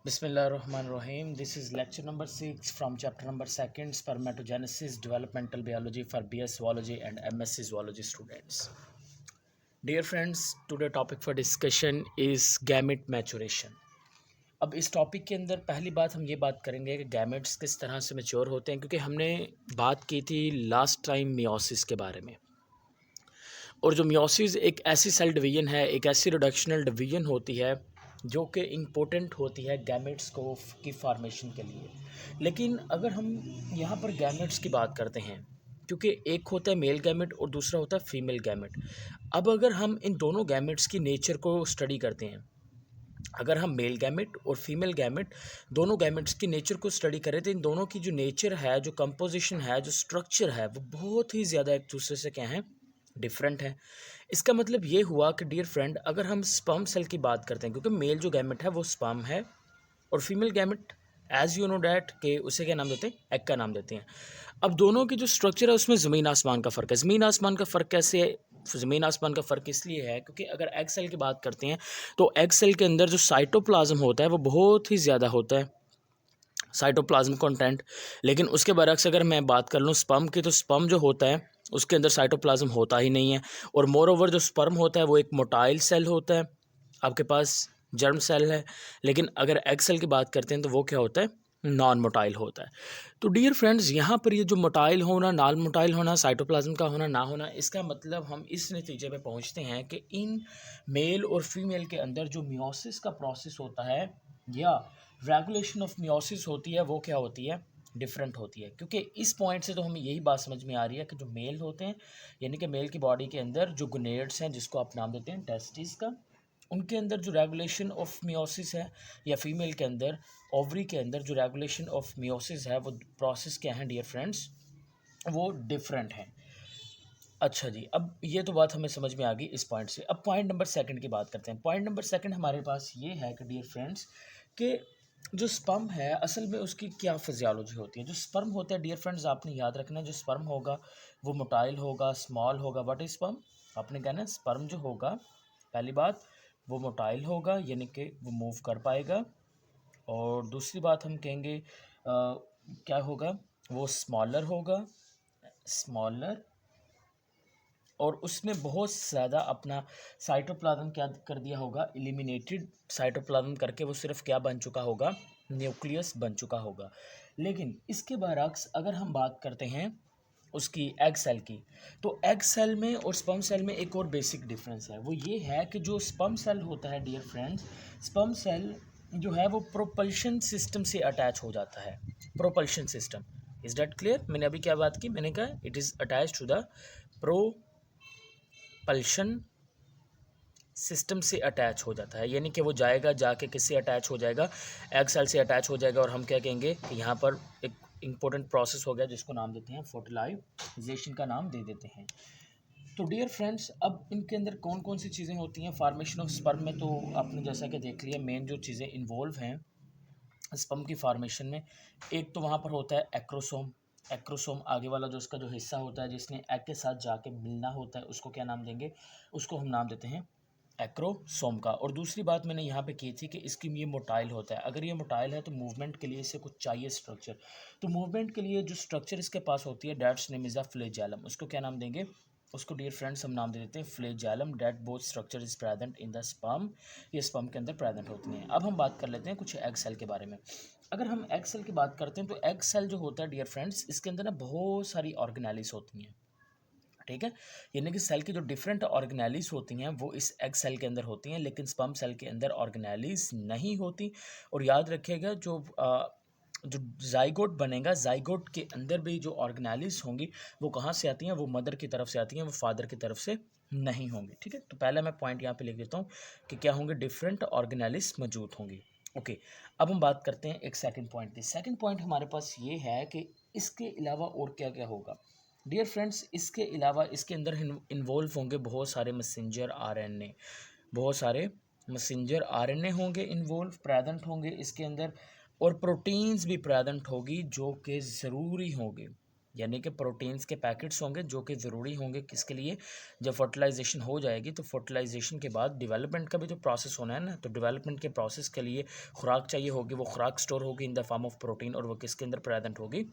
Bismillahirrahmanirrahim. This is lecture number 6 from chapter number 2, Spermatogenesis, Developmental Biology for BS Zoology and MSc Zoology students. Dear friends, today topic for discussion is gamete maturation. अब इस topic के अंदर पहली बात हम ये बात करेंगे कि गैमेट्स किस तरह से मैच्योर होते हैं, क्योंकि हमने बात की थी लास्ट टाइम मियोसिस के बारे में। और जो मियोसिस एक ऐसी सेल डिवीजन है, एक ऐसी रिडक्शनल डिवीजन होती है जो कि इम्पोर्टेंट होती है गैमेट्स को की फॉर्मेशन के लिए। लेकिन अगर हम यहाँ पर गैमेट्स की बात करते हैं, क्योंकि एक होता है मेल गैमेट और दूसरा होता है फीमेल गैमेट। अब अगर हम इन दोनों गैमेट्स की नेचर को स्टडी करते हैं, अगर हम मेल गैमेट और फीमेल गैमेट दोनों गैमेट्स की नेचर को स्टडी करें, तो इन दोनों की जो नेचर है, जो कंपोजिशन है, जो स्ट्रक्चर है, वो बहुत ही ज़्यादा एक दूसरे से क्या है, डिफरेंट है। इसका मतलब ये हुआ कि डियर फ्रेंड, अगर हम स्पर्म सेल की बात करते हैं, क्योंकि मेल जो गैमेट है वो स्पर्म है और female gamete as you know that के उसे क्या नाम देते हैं, एग का नाम देते हैं। अब दोनों की जो स्ट्रक्चर है उसमें ज़मीन आसमान का फ़र्क है। ज़मीन आसमान का फ़र्क कैसे है? ज़मीन आसमान का फ़र्क इसलिए है क्योंकि अगर एग सेल की बात करते हैं तो एग सेल के अंदर जो साइटोप्लाज्म होता है वो बहुत ही ज़्यादा होता है, साइटोप्लाज्म कंटेंट। लेकिन उसके बरक्स अगर मैं बात कर लूँ स्पर्म की, तो स्पर्म जो होता है उसके अंदर साइटोप्लाज्म होता ही नहीं है। और मोर ओवर जो स्पर्म होता है वो एक मोटाइल सेल होता है, आपके पास जर्म सेल है। लेकिन अगर एग सेल की बात करते हैं तो वो क्या होता है, नॉन मोटाइल होता है। तो डियर फ्रेंड्स, यहाँ पर ये जो मोटाइल होना, नॉन मोटाइल होना, साइटोप्लाज्म का होना ना होना, इसका मतलब हम इस नतीजे पे पहुँचते हैं कि इन मेल और फीमेल के अंदर जो मियोसिस का प्रोसेस होता है या रेगुलेशन ऑफ मियोसिस होती है वो क्या होती है, डिफरेंट होती है। क्योंकि इस पॉइंट से तो हमें यही बात समझ में आ रही है कि जो मेल होते हैं, यानी कि मेल की बॉडी के अंदर जो गोनेड्स हैं, जिसको आप नाम देते हैं टेस्टिस का, उनके अंदर जो रेगुलेशन ऑफ मियोसिस है, या फीमेल के अंदर ओवरी के अंदर जो रेगुलेशन ऑफ मियोसिस है, वो प्रोसेस क्या है डियर फ्रेंड्स, वो डिफरेंट है। अच्छा जी, अब ये तो बात हमें समझ में आ गई इस पॉइंट से। अब पॉइंट नंबर सेकंड की बात करते हैं। पॉइंट नंबर सेकंड हमारे पास ये है कि डियर फ्रेंड्स, कि जो स्पर्म है असल में उसकी क्या फिजियोलॉजी होती है। जो स्पर्म होता है डियर फ्रेंड्स, आपने याद रखना है, जो स्पर्म होगा वो मोटाइल होगा, स्मॉल होगा। What is sperm? आपने कहना है स्पर्म जो होगा, पहली बात वो मोटाइल होगा, यानी कि वो मूव कर पाएगा। और दूसरी बात हम कहेंगे क्या होगा, वो स्मॉलर होगा, स्मॉलर। और उसने बहुत ज़्यादा अपना साइटोप्लाज्म क्या कर दिया होगा, एलिमिनेटेड साइटोप्लाज्म करके वो सिर्फ क्या बन चुका होगा, न्यूक्लियस बन चुका होगा। लेकिन इसके बरक्स अगर हम बात करते हैं उसकी एग सेल की, तो एग सेल में और स्पर्म सेल में एक और बेसिक डिफरेंस है। वो ये है कि जो स्पर्म सेल होता है डियर फ्रेंड्स, स्पर्म सेल जो है वो प्रोपल्शन सिस्टम से अटैच हो जाता है। Propulsion system, is that clear? मैंने अभी क्या बात की, मैंने कहा it is attach to the propulsion system से अटैच हो जाता है। यानी कि वो जाएगा, जाके किससे अटैच हो जाएगा, एग सेल से अटैच हो जाएगा। और हम क्या कहेंगे कि यहाँ पर एक इम्पोर्टेंट प्रोसेस हो गया जिसको नाम देते हैं फर्टिलाइजेशन का नाम दे देते हैं। तो डियर फ्रेंड्स, अब इनके अंदर कौन कौन सी चीज़ें होती हैं फॉर्मेशन ऑफ स्पर्म में, तो आपने जैसा कि देख लिया मेन जो चीज़ें इन्वॉल्व हैं स्पर्म की फॉर्मेशन में। एक तो वहाँ पर होता है एक्रोसोम। एक्रोसोम आगे वाला जो उसका जो हिस्सा होता है जिसने एग के साथ जाके मिलना होता है, उसको क्या नाम देंगे, उसको हम नाम देते हैं एक्रोसोम का। और दूसरी बात मैंने यहाँ पे की थी कि इसकी ये मोटाइल होता है। अगर ये मोटाइल है तो मूवमेंट के लिए इसे कुछ चाहिए स्ट्रक्चर। तो मूवमेंट के लिए जो स्ट्रक्चर इसके पास होती है, that's name is a flagellum. उसको क्या नाम देंगे, उसको डियर फ्रेंड्स हम नाम दे देते हैं flagellum. That both structure is present in the sperm, ये स्पर्म के अंदर प्रेजेंट होती हैं। अब हम बात कर लेते हैं कुछ एग सेल के बारे में। अगर हम एग सेल की बात करते हैं तो एग सेल जो होता है डियर फ्रेंड्स, इसके अंदर ना बहुत सारी ऑर्गेनेलिस होती हैं, ठीक है। यानी कि सेल की जो डिफरेंट ऑर्गेनेलिस होती हैं वो इस एग सेल के अंदर होती हैं, लेकिन स्पर्म सेल के अंदर ऑर्गेनेलिस नहीं होती। और याद रखिएगा जो जाइगोट बनेगा, जाइगोट के अंदर भी जो ऑर्गेनेलिस होंगी वो कहाँ से आती हैं, वो मदर की तरफ से आती हैं, वो फादर की तरफ से नहीं होंगी, ठीक है। तो पहले मैं पॉइंट यहाँ पे लिख देता हूँ कि क्या होंगे, डिफरेंट ऑर्गेनेलिस मौजूद होंगी। ओके, अब हम बात करते हैं एक सेकंड पॉइंट की। सेकंड पॉइंट हमारे पास ये है कि इसके अलावा और क्या क्या होगा डियर फ्रेंड्स। इसके अलावा इसके अंदर इन्वॉल्व होंगे बहुत सारे मैसेंजर आरएनए, बहुत सारे मैसेंजर आरएनए होंगे इन्वॉल्व, प्रेजेंट होंगे इसके अंदर। और प्रोटीन्स भी प्रेजेंट होगी जो कि ज़रूरी होंगे, यानी कि प्रोटीन्स के पैकेट्स होंगे जो कि ज़रूरी होंगे किसके लिए, जब फर्टिलाइजेशन हो जाएगी तो फर्टिलाइजेशन के बाद डेवलपमेंट का भी जो प्रोसेस होना है ना, तो डेवलपमेंट के प्रोसेस के लिए खुराक चाहिए होगी, वो खुराक स्टोर होगी in the form of protein, और वो किसके अंदर प्रेजेंट होगी,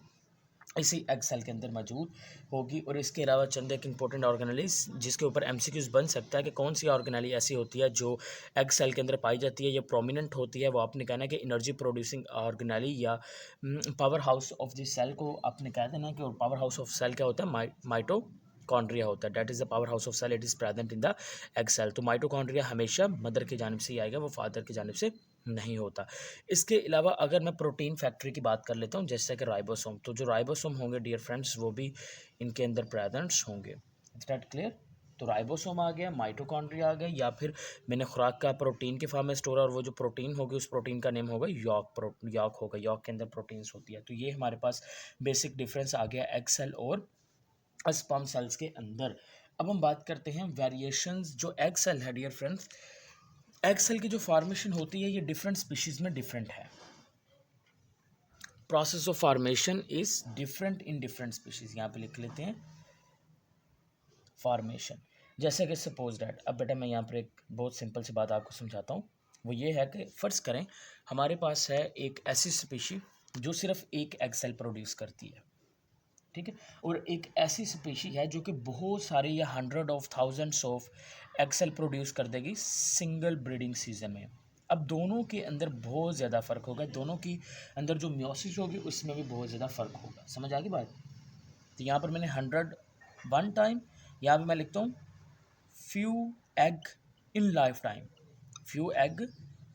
इसी एग सेल के अंदर मौजूद होगी। और इसके अलावा चंद एक इंपॉर्टेंट ऑर्गेनेलीज जिसके ऊपर एमसीक्यूज बन सकता है कि कौन सी ऑर्गेनेली ऐसी होती है जो एग सेल के अंदर पाई जाती है या प्रोमिनेंट होती है, वो आपने कहना है कि एनर्जी प्रोड्यूसिंग ऑर्गेनेली या power house of the cell को आपने कह देना कि पावर हाउस ऑफ सेल क्या होता है, माइटोकॉन्ड्रिया होता है, that is the power house of cell, it is present in the egg cell. तो माइटोकॉन्ड्रिया हमेशा मदर की जानिब से ही आएगा, वो फादर की जानिब से नहीं होता। इसके अलावा अगर मैं प्रोटीन फैक्ट्री की बात कर लेता हूँ जैसे कि राइबोसोम, तो जो राइबोसोम होंगे डियर फ्रेंड्स वो भी इनके अंदर प्रेजेंट्स होंगे। Is that clear? तो राइबोसोम आ गया, माइटोकॉन्ड्रिया आ गया, या फिर मैंने खुराक का प्रोटीन के फॉर्म में स्टोर, और वो जो प्रोटीन होगी उस प्रोटीन का नेम होगा यॉक होगा, यॉक के अंदर प्रोटीन्स होती है। तो ये हमारे पास बेसिक डिफरेंस आ गया एग सेल और स्पर्म सेल्स के अंदर। अब हम बात करते हैं वेरिएशंस जो एग सेल है डियर फ्रेंड्स, एग सेल की जो फॉर्मेशन होती है ये डिफरेंट स्पीशीज में डिफरेंट है। Process of formation is different in different species, यहाँ पे लिख लेते हैं फॉर्मेशन। जैसे कि सपोज डैट, अब बेटा मैं यहाँ पर एक बहुत सिंपल सी बात आपको समझाता हूँ, वो ये है कि फ़र्ज़ करें हमारे पास है एक ऐसी स्पीशी जो सिर्फ एक एग सेल प्रोड्यूस करती है, ठीक है, और एक ऐसी स्पीशी है जो कि बहुत सारे या hundred of thousands of egg cell produce कर देगी सिंगल ब्रीडिंग सीजन में। अब दोनों के अंदर बहुत ज़्यादा फ़र्क होगा, दोनों की अंदर जो म्योसिस होगी उसमें भी बहुत ज़्यादा फ़र्क होगा। समझ आ गई बात? तो यहाँ पर मैंने 101 टाइम, यहाँ पर मैं लिखता हूँ few egg in life time, few egg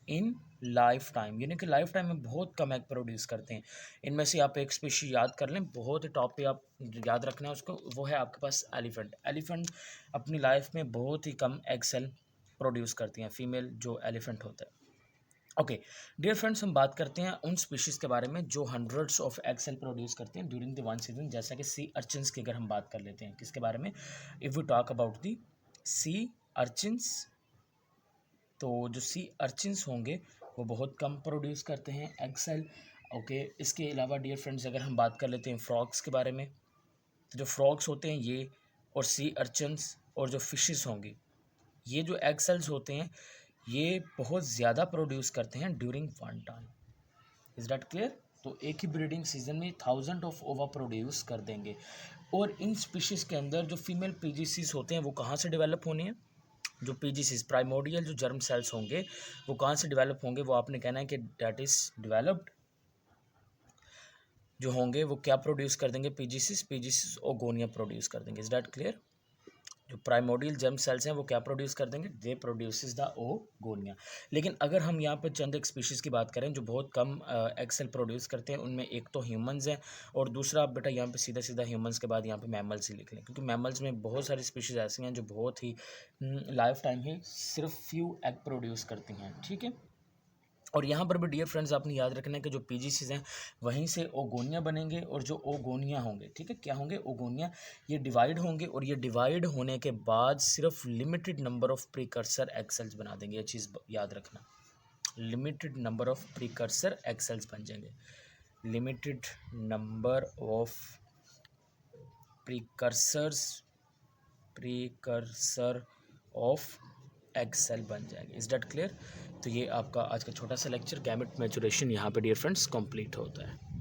in life time, यानी कि लाइफ टाइम में बहुत कम एग प्रोड्यूस करते हैं। इनमें से आप एक स्पीशी याद कर लें, बहुत ही टॉप पे आप याद रखना है उसको, वो है आपके पास एलिफेंट। एलिफेंट अपनी लाइफ में बहुत ही कम एग सेल प्रोड्यूस करती हैं, फीमेल जो एलिफेंट होता है। ओके डियर फ्रेंड्स, हम बात करते हैं उन स्पीशीज़ के बारे में जो hundreds of egg cell produce करते हैं ड्यूरिंग द वन सीजन, जैसा कि सी अर्चिन्स की अगर हम बात कर लेते हैं, किसके बारे में, if we talk about the sea urchins, तो जो सी अर्चिन्स होंगे वो बहुत कम प्रोड्यूस करते हैं एग सेल। ओके, इसके अलावा डियर फ्रेंड्स अगर हम बात कर लेते हैं फ्रॉग्स के बारे में, तो जो फ्रॉग्स होते हैं ये, और सी अर्चिन्स और जो फिशेस होंगी, ये जो एग सेल्स होते हैं ये बहुत ज़्यादा प्रोड्यूस करते हैं during one time. Is that clear? तो एक ही ब्रीडिंग सीजन में 1000 ऑफ ओवा प्रोड्यूस कर देंगे। और इन स्पीशीज़ के अंदर जो फीमेल पीजीसीज होते हैं वो कहाँ से डेवलप होने हैं, जो पीजीसीज प्राइमोडियल जो जर्म सेल्स होंगे वो कहाँ से डेवलप होंगे, वो आपने कहना है कि डैट इज़ डेवलप्ड जो होंगे वो क्या प्रोड्यूस कर देंगे, पीजीसीज ओगोनिया प्रोड्यूस कर देंगे। Is that clear? जो प्राइमोडियल जर्म सेल्स हैं वो क्या प्रोड्यूस कर देंगे, दे प्रोड्यूसेस द ओगोनिया। लेकिन अगर हम यहाँ पर चंद एक स्पीशीज़ की बात करें जो बहुत कम एग सेल प्रोड्यूस करते हैं, उनमें एक तो ह्यूमंस हैं, और दूसरा आप बेटा यहाँ पे सीधा सीधा ह्यूमंस के बाद यहाँ पे मैमल्स ही लिख लें, क्योंकि मैमल्स में बहुत सारी स्पीशीज़ ऐसी हैं जो बहुत ही लाइफ टाइम ही सिर्फ फ्यू एग प्रोड्यूस करती हैं, ठीक है। और यहाँ पर भी डियर फ्रेंड्स आपने याद रखना है कि जो पीजीसीज हैं वहीं से ओगोनिया बनेंगे, और जो ओगोनिया होंगे, ठीक है, क्या होंगे, ओगोनिया, ये डिवाइड होंगे, और ये डिवाइड होने के बाद सिर्फ limited number of precursor egg cells बना देंगे। ये चीज़ याद रखना, limited number of precursor egg cells बन जाएंगे, limited number of precursor of egg cell बन जाएंगे। Is that clear? तो ये आपका आज का छोटा सा लेक्चर गैमेट मैचुरेशन यहाँ पे डियर फ्रेंड्स कंप्लीट होता है।